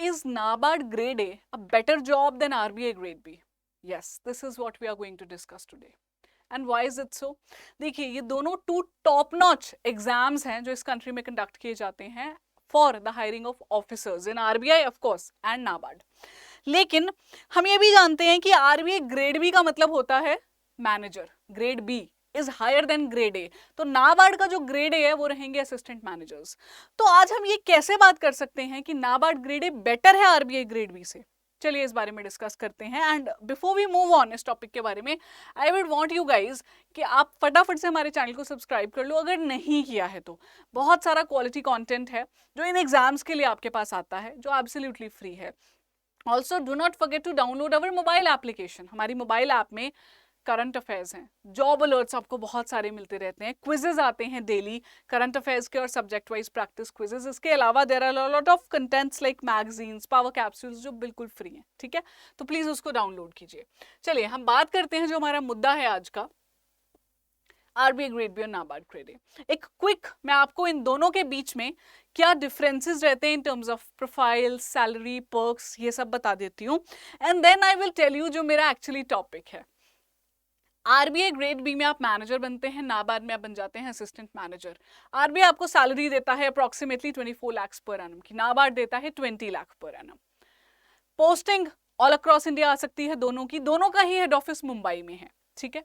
is NABARD grade A a better job than RBI grade B? Yes, this is what we are going to discuss today. And why is it so? देखिए, ये दोनों to top notch exams हैं जो इस country में conduct किए जाते हैं for the hiring of officers in RBI of course and NABARD. लेकिन हम ये भी जानते हैं कि आरबीआई ग्रेड बी का मतलब होता है manager, grade B is higher than grade A, तो नाबार्ड का जो ग्रेड ए है वो रहेंगे असिस्टेंट मैनेजर्स। तो आज हम ये कैसे बात कर सकते हैं कि नाबार्ड ग्रेड ए बेटर है आरबीआई ग्रेड बी से? चलिए इस बारे में डिस्कस करते हैं। And before we move on इस टॉपिक के बारे में, I would want you guys कि आप फटाफट से हमारे चैनल को सब्सक्राइब कर लो अगर नहीं किया है तो। बहुत सारा क्वालिटी कंटेंट है जो इन एग्जाम्स के लिए आपके पास आता है, जो एब्सोल्युटली फ्री है। Also do not forget to download our mobile application. हमारी मोबाइल ऐप में करंट अफेयर्स हैं, जॉब अलर्ट्स आपको बहुत सारे मिलते रहते हैं, क्विजेज आते हैं डेली करंट अफेयर्स के और सब्जेक्ट वाइज प्रैक्टिस क्विजेज। इसके अलावा there are lot of contents like magazines, power capsules जो बिल्कुल फ्री हैं, ठीक है? तो प्लीज उसको डाउनलोड कीजिए। चलिए हम बात करते हैं जो हमारा मुद्दा है आज का, आरबीआई ग्रेड बी और नाबार्ड ग्रेड ए। एक क्विक मैं आपको इन दोनों के बीच में क्या डिफरेंसेस रहते हैं in terms of profile, salary, perks, ये सब बता देती हूँ। And then I will tell you जो मेरा एक्चुअली टॉपिक है। आरबीआई ग्रेड बी में आप मैनेजर बनते हैं, नाबार्ड में आप बन जाते हैं असिस्टेंट मैनेजर। आरबीआई आपको सैलरी देता है अप्रोक्सीमेटली 24 लाख पर एनम की, नाबार्ड देता है 20 lakh per annum. Posting all across India आ सकती है दोनों की, दोनों का ही हेड ऑफिस मुंबई में है, ठीक है?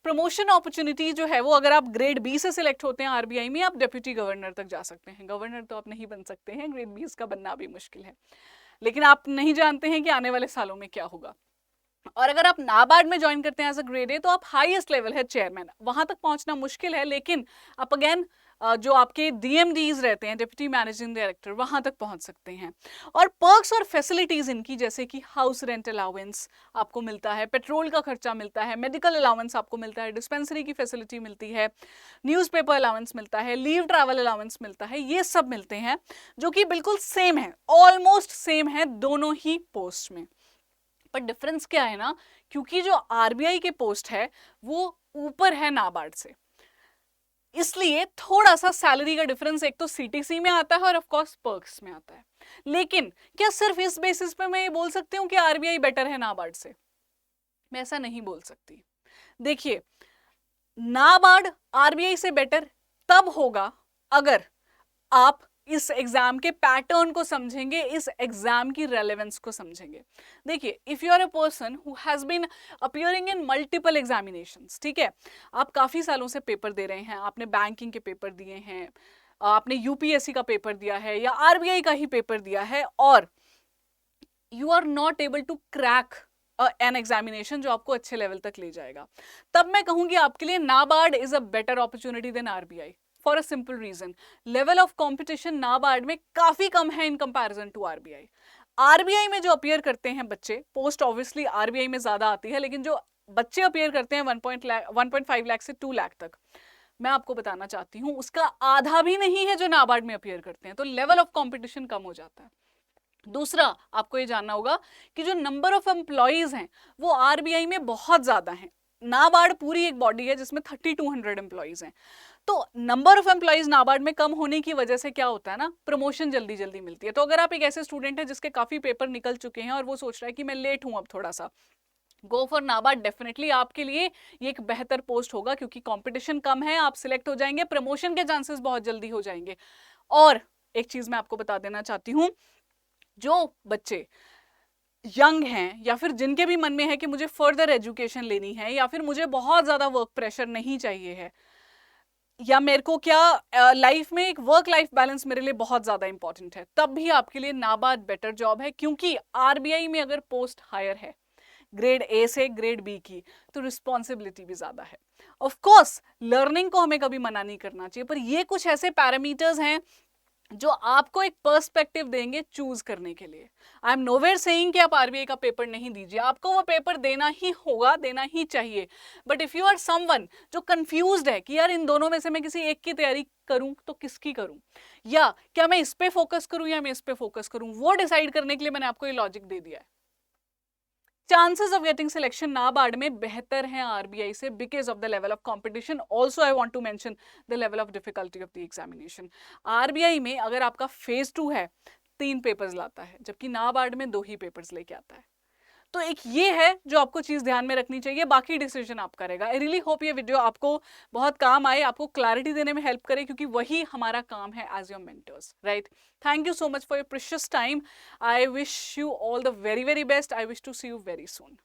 प्रमोशन अपॉर्चुनिटी जो है वो अगर आप ग्रेड बी से सिलेक्ट होते हैं आरबीआई में, आप डेप्यूटी गवर्नर तक जा सकते हैं। गवर्नर तो आप नहीं बन सकते हैं, ग्रेड बी का बनना भी मुश्किल है, लेकिन आप नहीं जानते हैं कि आने वाले सालों में क्या होगा। और अगर आप नाबार्ड में ज्वाइन करते हैं एज अ ग्रेड ए तो आप हाईएस्ट लेवल है चेयरमैन, वहां तक पहुंचना मुश्किल है, लेकिन आप अगेन जो आपके डीएमडीज रहते हैं, डिप्टी मैनेजिंग डायरेक्टर, वहां तक पहुंच सकते हैं। और पर्क्स और फैसिलिटीज इनकी जैसे कि हाउस रेंट अलाउंस आपको मिलता है, पेट्रोल का खर्चा मिलता है, मेडिकल अलाउंस आपको मिलता है, डिस्पेंसरी की फैसिलिटी मिलती है, न्यूज़पेपर अलाउंस मिलता है, लीव ट्रैवल अलाउंस मिलता है, ये सब मिलते हैं जो कि बिल्कुल सेम है, ऑलमोस्ट सेम है दोनों ही पोस्ट में। पर डिफरेंस क्या है ना, क्योंकि जो आरबीआई के पोस्ट है वो ऊपर है नाबार्ड से, इसलिए थोड़ा सा सैलरी का डिफरेंस एक तो सीटीसी में आता है और ऑफ कोर्स पर्क्स में आता है। लेकिन क्या सिर्फ इस बेसिस पे मैं ये बोल सकती हूँ कि आरबीआई बेटर है नाबार्ड से? मैं ऐसा नहीं बोल सकती। देखिए, नाबार्ड आरबीआई से बेटर तब होगा अगर आप इस एग्जाम के पैटर्न को समझेंगे, इस एग्जाम की रेलेवेंस को समझेंगे। देखिए, if you are a person who has been appearing in multiple examinations, ठीक है, आप काफी सालों से पेपर दे रहे हैं, आपने बैंकिंग के पेपर दिए हैं, आपने यूपीएससी का पेपर दिया है या आरबीआई का ही पेपर दिया है, और you are not able to crack an examination जो आपको अच्छे लेवल तक ले जाएगा, तब मैं कहूंगी आपके लिए NABARD is a better opportunity than RBI, for a simple reason, level of competition NABARD में काफी कम है in comparison to RBI. RBI में जो अपीयर करते हैं बच्चे, पोस्ट ऑब्वियसली आरबीआई में ज्यादा आती है, लेकिन जो बच्चे अपीयर करते हैं 1.5 लाख से 2 लाख तक, मैं आपको बताना चाहती हूँ उसका आधा भी नहीं है जो नाबार्ड में अपीयर करते हैं, तो लेवल ऑफ कॉम्पिटिशन कम हो जाता है। दूसरा, आपको ये जानना होगा कि जो नंबर ऑफ एम्प्लॉइज हैं वो आरबीआई में बहुत ज्यादा हैं। नाबार्ड पूरी एक बॉडी है जिसमें 3200 एम्प्लॉइज हैं, तो नंबर ऑफ एम्प्लॉइज नाबार्ड में कम होने की वजह से क्या होता है ना, प्रमोशन जल्दी जल्दी मिलती है। तो अगर आप एक ऐसे स्टूडेंट हैं जिसके काफी पेपर निकल चुके हैं और वो सोच रहा है कि मैं लेट हूं अब थोड़ा सा, गो फॉर नाबार्ड। डेफिनेटली आपके लिए ये एक बेहतर पोस्ट होगा क्योंकि कंपटीशन कम है, आप सिलेक्ट हो जाएंगे, प्रमोशन के चांसेस बहुत जल्दी हो जाएंगे। और एक चीज मैं आपको बता देना चाहती हूँ, जो बच्चे यंग हैं या फिर जिनके भी मन में है कि मुझे फर्दर एजुकेशन लेनी है या फिर मुझे बहुत ज्यादा वर्क प्रेशर नहीं चाहिए है, या मेरे को क्या लाइफ में एक वर्क लाइफ बैलेंस मेरे लिए बहुत ज्यादा इंपॉर्टेंट है, तब भी आपके लिए नाबार्ड बेटर जॉब है। क्योंकि आरबीआई में अगर पोस्ट हायर है ग्रेड ए से ग्रेड बी की, तो रिस्पॉन्सिबिलिटी भी ज्यादा है। ऑफ कोर्स लर्निंग को हमें कभी मना नहीं करना चाहिए, पर ये कुछ ऐसे पैरामीटर्स हैं जो आपको एक पर्सपेक्टिव देंगे चूज करने के लिए। आई एम नोवेयर सेइंग कि आप आरबीआई का पेपर नहीं दीजिए, आपको वो पेपर देना ही होगा, देना ही चाहिए। But if you are someone जो कंफ्यूज्ड है कि यार इन दोनों में से मैं किसी एक की तैयारी करूं तो किसकी करूं, या क्या मैं इस पे फोकस करूं या मैं इस पे फोकस करूं, वो डिसाइड करने के लिए मैंने आपको ये लॉजिक दे दिया है। Chances of getting selection NABARD में बेहतर हैं आरबीआई से because of the level of competition. Also I want to mention the level of difficulty of the examination. RBI में अगर आपका फेज 2 है 3 पेपर्स लाता है, जबकि नाबार्ड में 2 ही पेपर्स लेके आता है। तो एक ये है जो आपको चीज़ ध्यान में रखनी चाहिए, बाकी डिसीजन आप करेगा। आई रियली होप ये वीडियो आपको बहुत काम आए, आपको क्लैरिटी देने में हेल्प करे, क्योंकि वही हमारा काम है as your mentors, right. Thank you so much for your precious time. I wish you all the very very best. I wish to see you very soon.